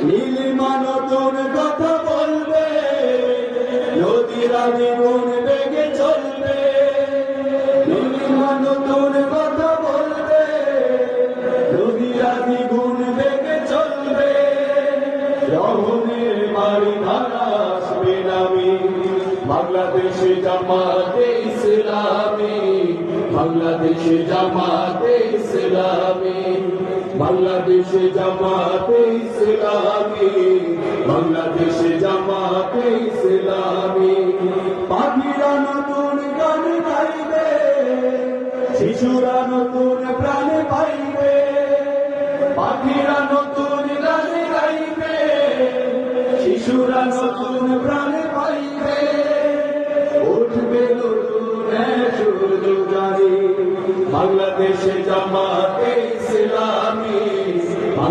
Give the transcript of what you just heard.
নীলিমা নতুন কথা বলবে, নদীরা দ্বিগুণ বেগে চলবে। নীলিমা নতুন কথা বলবে, নদীরা দ্বিগুণ বেগে চলবে। রহনের বাড়ি ধারা আসবে নামি, বাংলাদেশে জামাতে ইসলামী, বাংলাদেশে জামাতে ইসলামী, বাংলাদেশে জামাতে ইসলামী, বাংলাদেশে জামাতে ইসলামী। পাখিরা নতুন গান গাইবে, শিশুরা নতুন প্রাণ পাইবে। পাখিরা নতুন গান গাইবে, শিশুরা নতুন প্রাণ পাইবে। উঠবে নতুন সূর্য জারি, বাংলাদেশে জামাতে ইসলামী।